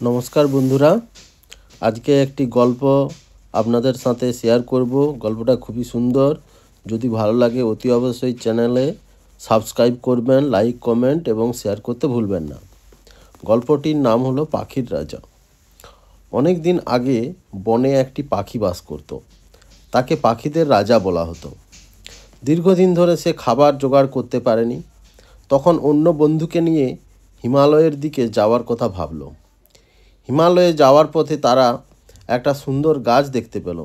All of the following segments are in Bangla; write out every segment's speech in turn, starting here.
নমস্কার বন্ধুরা, আজকে একটি গল্প আপনাদের সাথে শেয়ার করব। গল্পটা খুবই সুন্দর। যদি ভালো লাগে অতি অবশ্যই চ্যানেলে সাবস্ক্রাইব করবেন, লাইক, কমেন্ট এবং শেয়ার করতে ভুলবেন না। গল্পটির নাম হলো পাখির রাজা। অনেক দিন আগে বনে একটি পাখি বাস করত। তাকে পাখিদের রাজা বলা হতো। দীর্ঘদিন ধরে সে খাবার জোগাড় করতে পারেনি। তখন অন্য বন্ধুকে নিয়ে হিমালয়ের দিকে যাওয়ার কথা ভাবল। হিমালয়ে যাওয়ার পথে তারা একটা সুন্দর গাছ দেখতে পেল।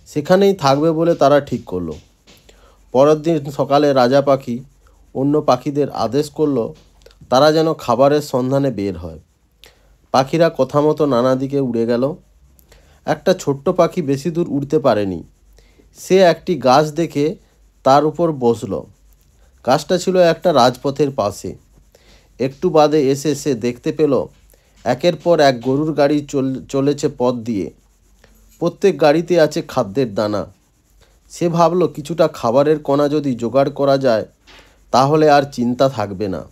সেখানেই থাকবে বলে তারা ঠিক করলো। পরের দিন সকালে রাজা পাখি অন্য পাখিদের আদেশ করলো তারা যেন খাবারের সন্ধানে বের হয়। পাখিরা কথা মতো নানা দিকে উড়ে গেল। একটা ছোট্ট পাখি বেশি দূর উড়তে পারেনি। সে একটি গাছ দেখে তার উপর বসল। গাছটা ছিল একটা রাজপথের পাশে। একটু বাদে এসে সে দেখতে পেল একের পর এক গরুর গাড়ি চলেছে পথ দিয়ে। প্রত্যেক গাড়িতে আছে খাদ্যের দানা। সে ভাবল কিছুটা খাবারের কণা যদি জোগাড় করা যায় তাহলে আর চিন্তা থাকবে না।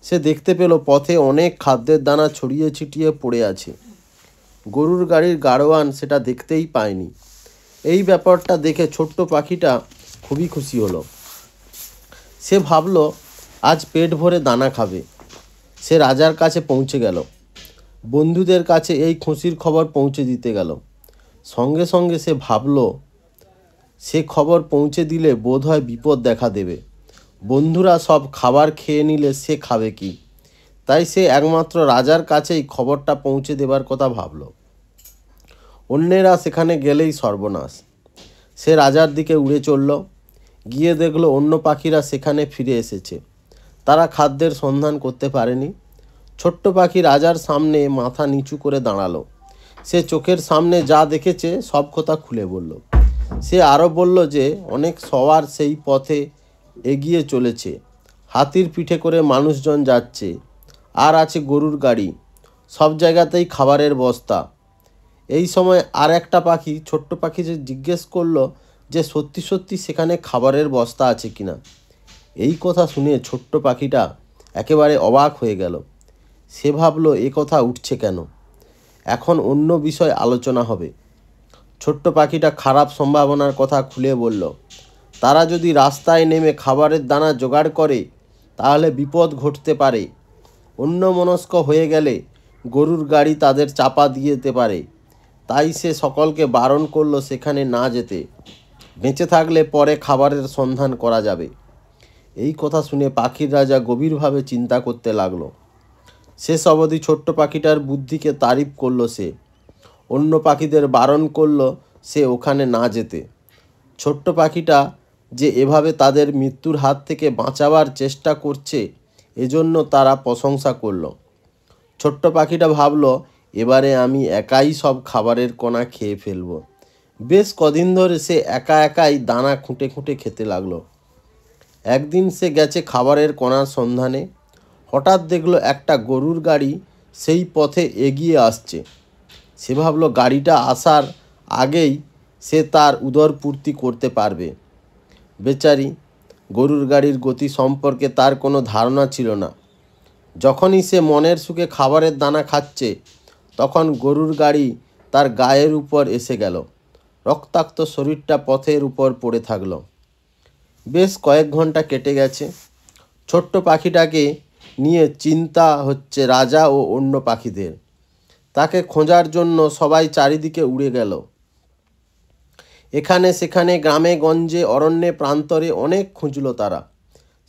সে দেখতে পেল পথে অনেক খাদ্যের দানা ছড়িয়ে ছিটিয়ে পড়ে আছে। গরুর গাড়ির গাড়োয়ান সেটা দেখতেই পায়নি। এই ব্যাপারটা দেখে ছোট্ট পাখিটা খুবই খুশি হলো। সে ভাবল আজ পেট ভরে দানা খাবে। সে রাজার কাছে পৌঁছে গেল। বন্ধুদের কাছে এই খুশির খবর পৌঁছে দিতে গেল। সঙ্গে সঙ্গে সে ভাবল সে খবর পৌঁছে দিলে বোধহয় বিপদ দেখা দেবে। বন্ধুরা সব খাবার খেয়ে নিলে সে খাবে কি? তাই সে একমাত্র রাজার কাছেই খবরটা পৌঁছে দেবার কথা ভাবল। অন্যেরা সেখানে গেলেই সর্বনাশ। সে রাজার দিকে উড়ে চলল। গিয়ে দেখলো অন্য পাখিরা সেখানে ফিরে এসেছে। তারা খাদ্যের সন্ধান করতে পারেনি। ছোট্ট পাখি রাজার সামনে মাথা নিচু করে দাঁড়ালো। সে চোখের সামনে যা দেখেছে সব কথা খুলে বলল। সে আরও বলল যে অনেক সওয়ার সেই পথে এগিয়ে চলেছে। হাতির পিঠে করে মানুষজন যাচ্ছে, আর আছে গরুর গাড়ি। সব জায়গাতেই খাবারের বস্তা। এই সময় আর একটা পাখি, ছোট্ট পাখি, যে জিজ্ঞেস করলো যে সত্যি সত্যি সেখানে খাবারের বস্তা আছে কিনা। এই কথা শুনে ছোট্ট পাখিটা একেবারে অবাক হয়ে গেল। সে ভাবল এ কথা উঠছে কেন? এখন অন্য বিষয় আলোচনা হবে। ছোট্ট পাখিটা খারাপ সম্ভাবনার কথা খুলে বলল। তারা যদি রাস্তায় নেমে খাবারের দানা জোগাড় করে তাহলে বিপদ ঘটতে পারে। অন্যমনস্ক হয়ে গেলে গরুর গাড়ি তাদের চাপা দিয়ে যেতে পারে। তাই সে সকলকে বারণ করলো সেখানে না যেতে। বেঁচে থাকলে পরে খাবারের সন্ধান করা যাবে। এই কথা শুনে পাখির রাজা গভীরভাবে চিন্তা করতে লাগলো। শেষ অবধি ছোট্ট পাখিটার বুদ্ধিকে তারিফ করলো সে। অন্য পাখিদের বারণ করলো সে ওখানে না যেতে। ছোট্ট পাখিটা যে এভাবে তাদের মৃত্যুর হাত থেকে বাঁচাবার চেষ্টা করছে এজন্য তারা প্রশংসা করলো। ছোট্ট পাখিটা ভাবলো এবারে আমি একাই সব খাবারের কণা খেয়ে ফেলবো। বেশ কদিন ধরে সে একা একাই দানা খুঁটে খুঁটে খেতে লাগলো। একদিন সে গেছে খাবারের কণার সন্ধানে। হঠাৎ দেখলো একটা গরুর গাড়ি সেই পথে এগিয়ে আসছে। সে ভাবলো গাড়িটা আসার আগেই সে তার উদরপূর্তি করতে পারবে। বেচারি, গরুর গাড়ির গতি সম্পর্কে তার কোনো ধারণা ছিল না। যখনই সে মনের সুখে খাবারের দানা খাচ্ছে তখন গরুর গাড়ি তার গায়ের উপর এসে গেল। রক্তাক্ত শরীরটা পথের উপর পড়ে থাকলো। বেশ কয়েক ঘন্টা কেটে গেছে। ছোট্ট পাখিটাকে নিয়ে চিন্তা হচ্ছে রাজা ও অন্য পাখিদের। তাকে খোঁজার জন্য সবাই চারিদিকে উড়ে গেল। এখানে সেখানে, গ্রামে গঞ্জে, অরণ্যে প্রান্তরে অনেক খুঁজল তারা।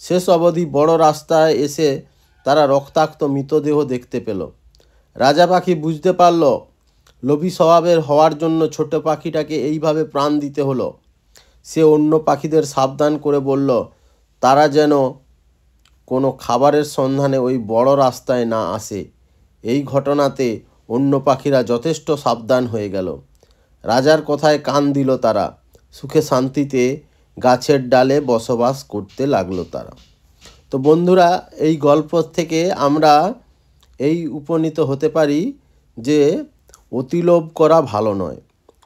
শেষ অবধি বড় রাস্তায় এসে তারা রক্তাক্ত মৃতদেহ দেখতে পেল। রাজা পাখি বুঝতে পারল লোভী স্বভাবের হওয়ার জন্য ছোট পাখিটাকে এইভাবে প্রাণ দিতে হলো। সে অন্য পাখিদের সাবধান করে বলল তারা যেন কোনো খাবারের সন্ধানে ওই বড় রাস্তায় না আসে। এই ঘটনাতে অন্য পাখিরা যথেষ্ট সাবধান হয়ে গেল। রাজার কথায় কান দিল তারা। সুখে শান্তিতে গাছের ডালে বসবাস করতে লাগলো তারা। তো বন্ধুরা, এই গল্প থেকে আমরা এই উপনীত হতে পারি যে অতিলোভ করা ভালো নয়।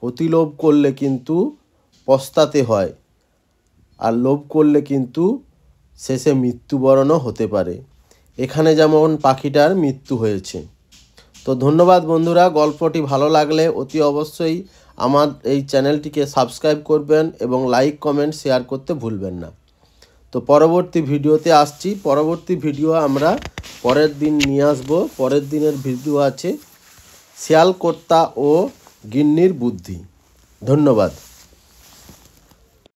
অতিলোভ করলে কিন্তু পস্তাতে হয়, আর লোভ করলে কিন্তু শেষে মৃত্যুবরণও হতে পারে। এখানে যেমন পাখিটার মৃত্যু হয়েছে। তো ধন্যবাদ বন্ধুরা, গল্পটি ভালো লাগলে অতি অবশ্যই আমার এই চ্যানেলটিকে সাবস্ক্রাইব করবেন এবং লাইক কমেন্ট শেয়ার করতে ভুলবেন না। তো পরবর্তী ভিডিওতে আসছি। পরবর্তী ভিডিও আমরা পরের দিন নিয়ে আসবো। পরের দিনের ভিডিও আছে শিয়ালকর্তা ও গিন্নির বুদ্ধি। ধন্যবাদ।